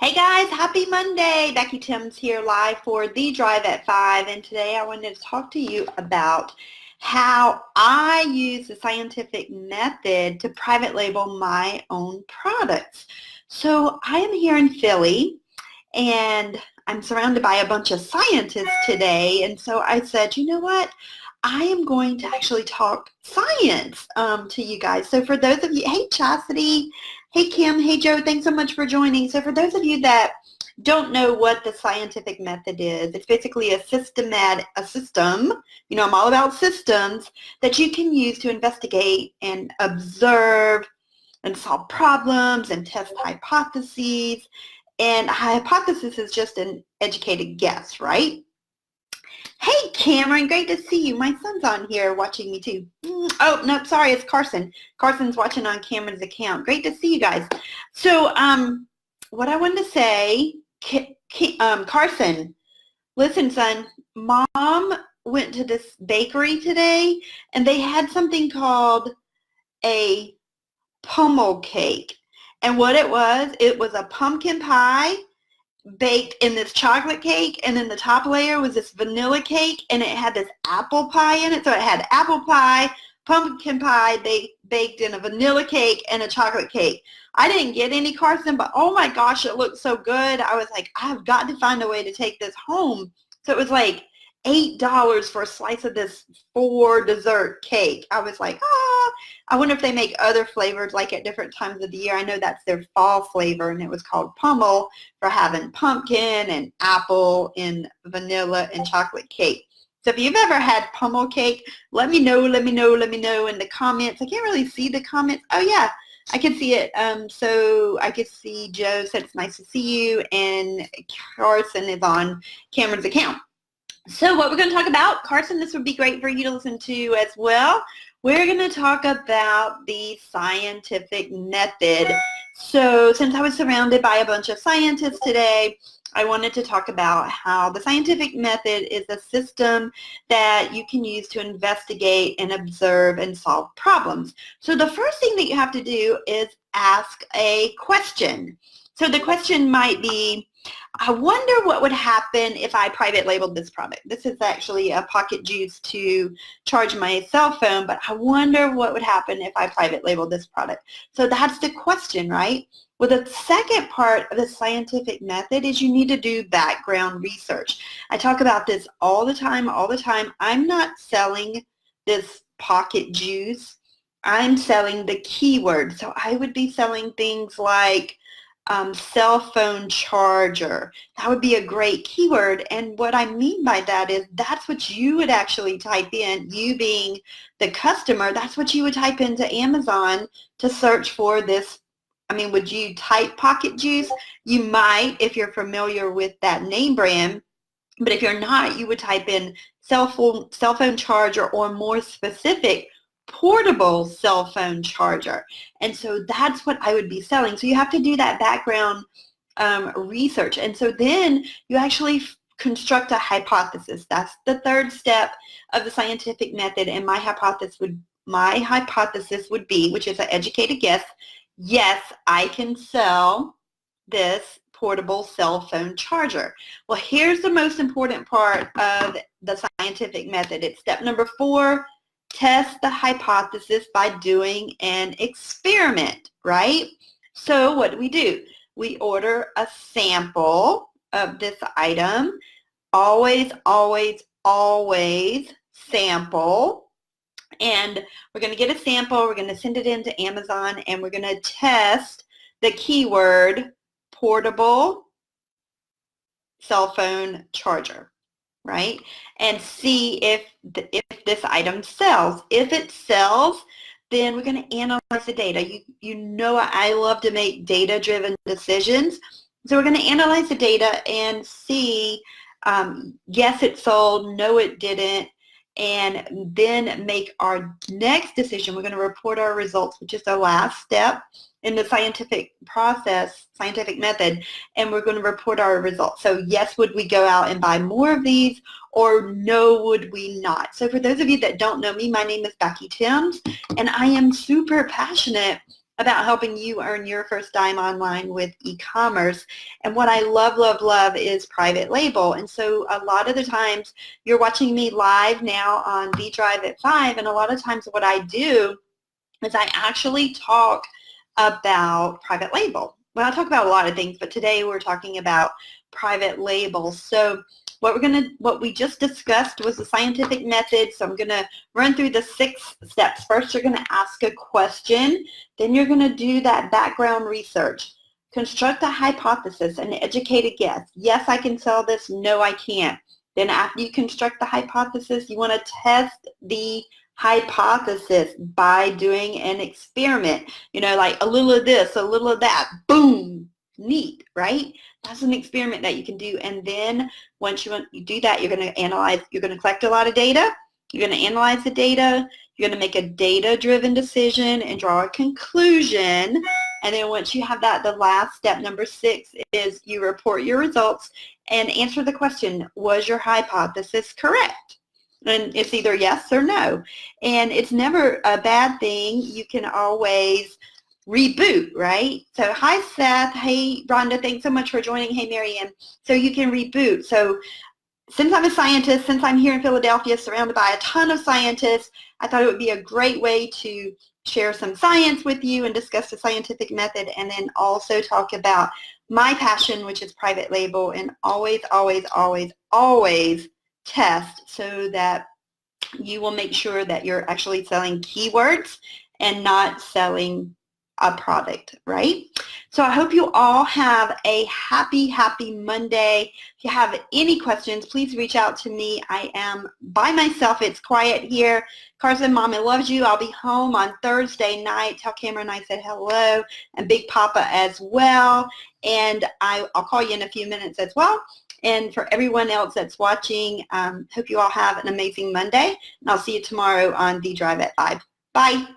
Hey guys, happy Monday. Becky Thames here live for The Drive at 5, and today I wanted to talk to you about how I use the scientific method to private label my own products. So I am here in Philly and I'm surrounded by a bunch of scientists today, and so I said, you know what? I am going to actually talk science to you guys. So for those of you, hey Chastity, hey Kim, hey Joe, thanks so much for joining. So for those of you that don't know what the scientific method is, it's basically a system, I'm all about systems that you can use to investigate and observe and solve problems and test hypotheses. And a hypothesis is just an educated guess, right? Hey, Cameron, great to see you. My son's on here watching me too. Oh, no, sorry, it's Carson. Carson's watching on Cameron's account. Great to see you guys. So what I wanted to say, Carson, listen, son, Mom went to this bakery today, and they had something called a pummel cake. And what it was a pumpkin pie baked in this chocolate cake, and then the top layer was this vanilla cake, and it had this apple pie in it. So it had apple pie, pumpkin pie, they baked in a vanilla cake and a chocolate cake. I didn't get any, Carson, but oh my gosh, it looked so good. I was like, I've got to find a way to take this home. So it was like $8 for a slice of this 4 dessert cake. I was like, I wonder if they make other flavors like at different times of the year. I know that's their fall flavor, and it was called pummel for having pumpkin and apple and vanilla and chocolate cake. So if you've ever had pummel cake, let me know in the comments. I can't really see the comments. Oh yeah, I can see it. So I can see Joe said it's nice to see you, and Carson is on Cameron's account. So what we're going to talk about, Carson, this would be great for you to listen to as well. We're going to talk about the scientific method. So since I was surrounded by a bunch of scientists today, I wanted to talk about how the scientific method is a system that you can use to investigate and observe and solve problems. So the first thing that you have to do is ask a question. So the question might be, I wonder what would happen if I private labeled this product. This is actually a pocket juice to charge my cell phone, but I wonder what would happen if I private labeled this product. So that's the question, right? Well, the second part of the scientific method is you need to do background research. I talk about this all the time. I'm not selling this pocket juice. I'm selling the keyword. So I would be selling things like cell phone charger. That would be a great keyword, and what I mean by that is that's what you would actually type in, you being the customer, that's what you would type into Amazon to search for this. I mean, would you type pocket juice? You might if you're familiar with that name brand, but if you're not, you would type in cell phone charger, or more specific, portable cell phone charger. And so that's what I would be selling. So you have to do that background research. And so then you actually construct a hypothesis. That's the third step of the scientific method. And my hypothesis would be, which is an educated guess, yes, I can sell this portable cell phone charger. Well, here's the most important part of the scientific method. It's step number 4. Test the hypothesis by doing an experiment, right? So what do? We order a sample of this item. Always sample. And we're going to get a sample. We're going to send it into Amazon, and we're going to test the keyword portable cell phone charger, right? And see if this item sells. If it sells, then we're going to analyze the data. You know I love to make data-driven decisions. So we're going to analyze the data and see, yes, it sold, no, it didn't, and then make our next decision. We're going to report our results, which is the last step in the scientific method, and we're going to report our results. So yes, would we go out and buy more of these, or no, would we not? So for those of you that don't know me, my name is Becky Thames, and I am super passionate about helping you earn your first dime online with e-commerce. And what I love, love, love is private label. And so a lot of the times you're watching me live now on The Drive at 5, and a lot of times what I do is I actually talk about private label. Well, I talk about a lot of things, but today we're talking about private label. So what we just discussed was the scientific method. So I'm going to run through the 6 steps. First, you're going to ask a question. Then you're going to do that background research. Construct a hypothesis, an educated guess. Yes, I can sell this. No, I can't. Then after you construct the hypothesis, you want to test the hypothesis by doing an experiment. You know, like a little of this, a little of that. Boom. Neat, right? That's an experiment that you can do. And then once you do that, you're going to analyze, you're going to collect a lot of data. You're going to analyze the data. You're going to make a data-driven decision and draw a conclusion. And then once you have that, the last step, number 6, is you report your results and answer the question, was your hypothesis correct? And it's either yes or no. And it's never a bad thing. You can always reboot, right? So hi, Seth. Hey, Rhonda. Thanks so much for joining. Hey, Marianne. So you can reboot. So since I'm a scientist, since I'm here in Philadelphia surrounded by a ton of scientists, I thought it would be a great way to share some science with you and discuss the scientific method, and then also talk about my passion, which is private label, and always, always, always, always test so that you will make sure that you're actually selling keywords and not selling a product, right? So I hope you all have a happy, happy Monday. If you have any questions, please reach out to me. I am by myself. It's quiet here. Carson, Mama loves you. I'll be home on Thursday night. Tell Cameron I said hello, and Big Papa as well. And I'll call you in a few minutes as well. And for everyone else that's watching, hope you all have an amazing Monday. And I'll see you tomorrow on The Drive at 5. Bye.